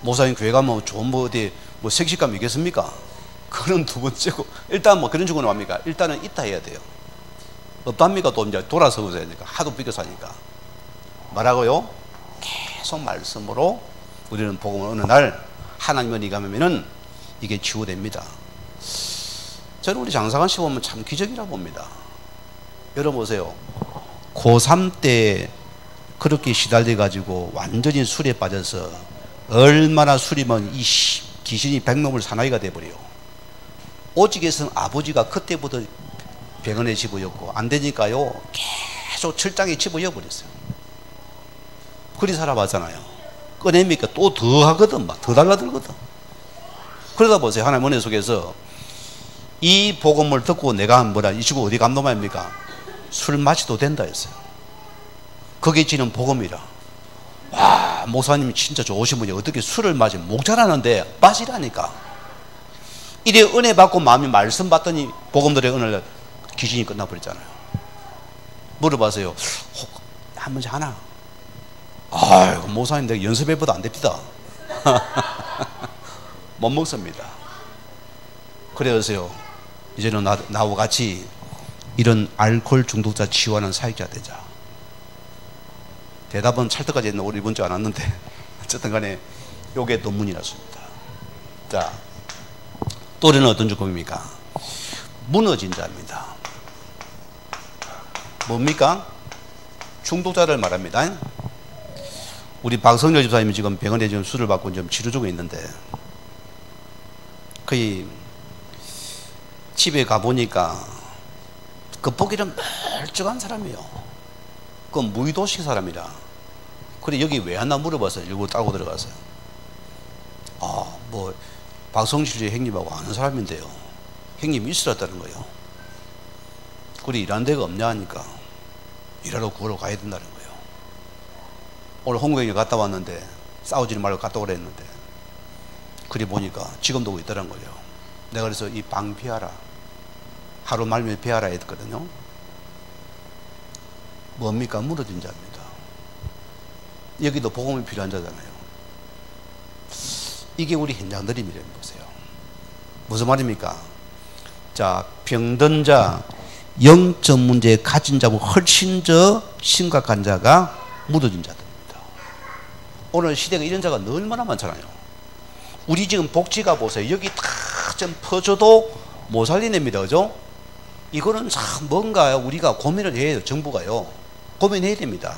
목사님 교회 가면 좋은 어디 색식감 있겠습니까? 그런 두 번째고, 일단 그런 식으로 합니까? 일단은 있다 해야 돼요. 없답니까? 또 이제 돌아서고 하니까 하도 삐껴서 하니까 뭐라고요? 계속 말씀으로 우리는 복음을 어느 날 하나님을 이감하면은 이게 치유됩니다. 저는 우리 장사관 씨 보면 참 기적이라 봅니다. 여러분 보세요. 고3 때 그렇게 시달려가지고 완전히 술에 빠져서 얼마나 술이면 이 귀신이 100명을 사나이가 돼버려요. 오직에서는 아버지가 그때부터 병원에 집어였고 안 되니까요 계속 철장에 집어여버렸어요. 그리 살아봤잖아요. 꺼냅니까? 또 더 하거든. 더 달라들거든. 그러다 보세요. 하나님 은혜 속에서 이 복음을 듣고 내가 이 친구 어디 감동합니까? 술 마셔도 된다 했어요. 그게 지는 복음이라. 와, 목사님 진짜 좋으신 분이 어떻게 술을 마시면 목자라는데 마시라니까. 이래 은혜 받고 마음이 말씀 받더니 복음들의 은혜를 귀신이 끝나버렸잖아요. 물어봐세요. 한 번씩 하나? 아이고 목사님 내가 연습해봐도 안 됩니다. 못 먹습니다. 그래서요 이제는 나와 같이 이런 알코올 중독자 치유하는 사역자 되자. 대답은 찰떡까지 했나 우리 이번 주 안 왔는데 어쨌든 간에 요게 논문이라습니다. 자, 또 우리는 어떤 조건입니까? 무너진 자입니다. 뭡니까? 중독자를 말합니다. 우리 박성렬 집사님이 지금 병원에 지금 수를 받고 좀 치료 중에 있는데 거의 집에 가보니까 그 보기는 멀쩡한 사람이에요. 그 무의도식 사람이라. 그래 여기 왜 왔나 물어봤어요. 일부러 따고 들어가서요. 뭐 박성실 형님하고 아는 사람인데요. 형님이 있었다는 거예요. 그래 일하는 데가 없냐 하니까 일하러 구하러 가야 된다는 거예요. 오늘 홍콩에 갔다 왔는데 싸우지 말고 갔다 오라 했는데 그래 보니까 지금도 오고 있더란 거예요. 내가 그래서 이 방 비하라, 하루 말면 비하라 했거든요. 뭡니까? 무너진 자입니다. 여기도 복음이 필요한 자잖아요. 이게 우리 현장들입니다. 보세요. 무슨 말입니까? 자, 병든 자, 영적 문제 가진 자보다 훨씬 더 심각한 자가 무너진 자들입니다. 오늘 시대가 이런 자가 얼마나 많잖아요. 우리 지금 복지가 보세요. 여기 다 좀 퍼져도 못 살리냅니다. 그죠? 이거는 참 뭔가 우리가 고민을 해야 해요. 정부가요. 고민해야 됩니다.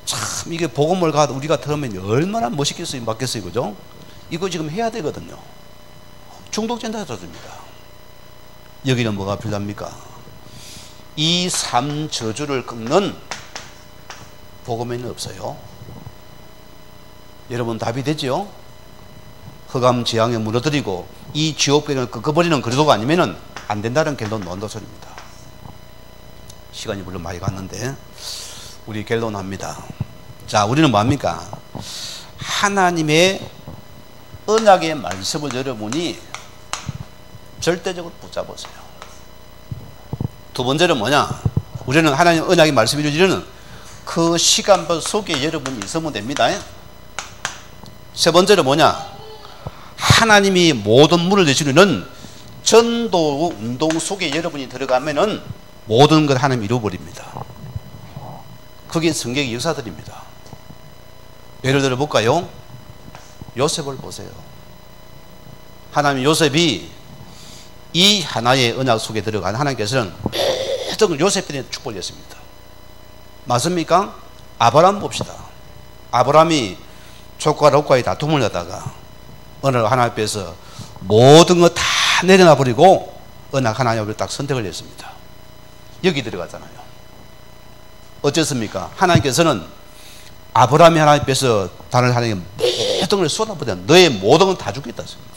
참 이게 복음을 가도 우리가 들으면 얼마나 멋있겠어요. 맞겠어요. 그죠? 이거 지금 해야 되거든요. 중독된다 그럽니다. 여기는 뭐가 필요합니까? 이 삶 저주를 꺾는 복음에는 없어요. 여러분 답이 되죠? 흑암 지향에 무너뜨리고 이 지옥배를 꺾어버리는 그리도가 아니면은 안 된다는 결론 나온다 소리입니다. 시간이 물론 많이 갔는데 우리 결론합니다. 자, 우리는 뭐합니까? 하나님의 언약의 말씀을 여러분이 절대적으로 붙잡으세요. 두 번째는 뭐냐? 우리는 하나님 언약의 말씀이 이루어지는 그 시간표 속에 여러분이 있으면 됩니다. 세 번째는 뭐냐? 하나님이 모든 문을 여시는 전도 운동 속에 여러분이 들어가면은 모든 걸 하나님이 이루어버립니다. 그게 성경의 역사들입니다. 예를 들어 볼까요? 요셉을 보세요. 하나님 요셉이 이 하나의 언약 속에 들어간 하나님께서는 모든 요셉에 축복을 했습니다. 맞습니까? 아브라함 봅시다. 아브라함이 족과 롯과의 다툼을 하다가 어느 날 하나님 앞에서 모든 거 다 내려놔 버리고 언약 하나님을 딱 선택을 했습니다. 여기 들어가잖아요. 어쨌습니까? 하나님께서는 아브라함이 하나님 앞에서 다른 하나님께 모든 걸 쏟아버려 너의 모든 건 다 주겠다 했습니다.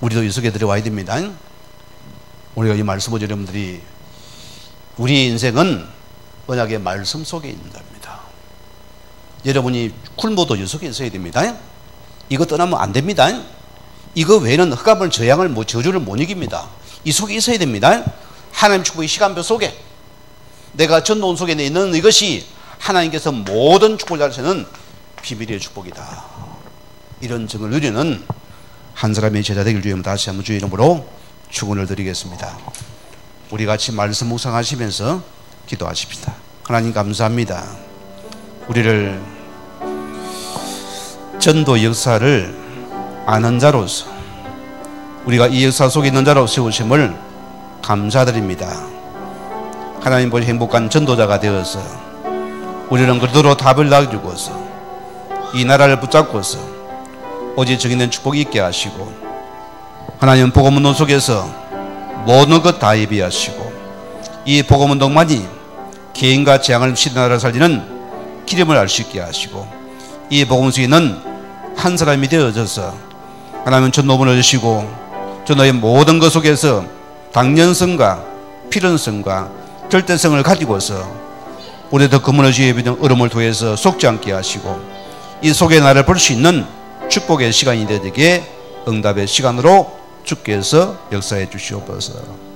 우리도 이 속에 들어와야 됩니다. 우리가 이 말씀을 여러분들이 우리의 인생은 언약의 말씀 속에 있는 겁니다. 여러분이 굶어도 이 속에 있어야 됩니다. 이거 떠나면 안 됩니다. 이거 외에는 흑암을 저양을 저주를 못 이깁니다. 이 속에 있어야 됩니다. 하나님 축복의 시간표 속에 내가 전도원 속에 있는 이것이 하나님께서 모든 축복을 자르시는 비밀의 축복이다. 이런 증을 누리는 한 사람의 제자 되길 주님 다시 한번 주의 이름으로 축원을 드리겠습니다. 우리 같이 말씀 묵상하시면서 기도하십시다. 하나님 감사합니다. 우리를 전도 역사를 아는 자로서 우리가 이 역사 속에 있는 자로 세우심을 감사드립니다. 하나님 보시 행복한 전도자가 되어서 우리는 그대로 답을 놔주고서 이 나라를 붙잡고서 오직 정의된 축복이 있게 하시고 하나님 복음운동 속에서 모든 것 다 예비하시고 이 복음운동만이 개인과 재앙을 시대나라를 살리는 기름을 알 수 있게 하시고 이 복음 속에 있는 한 사람이 되어져서 하나님 전도문을 주시고 전도의 모든 것 속에서 당연성과 필연성과 절대성을 가지고서 우리도 그문을 주의 얼음을 통해서 속지 않게 하시고 이 속의 나를 볼 수 있는 축복의 시간이 되게 응답의 시간으로 주께서 역사해 주시옵소서.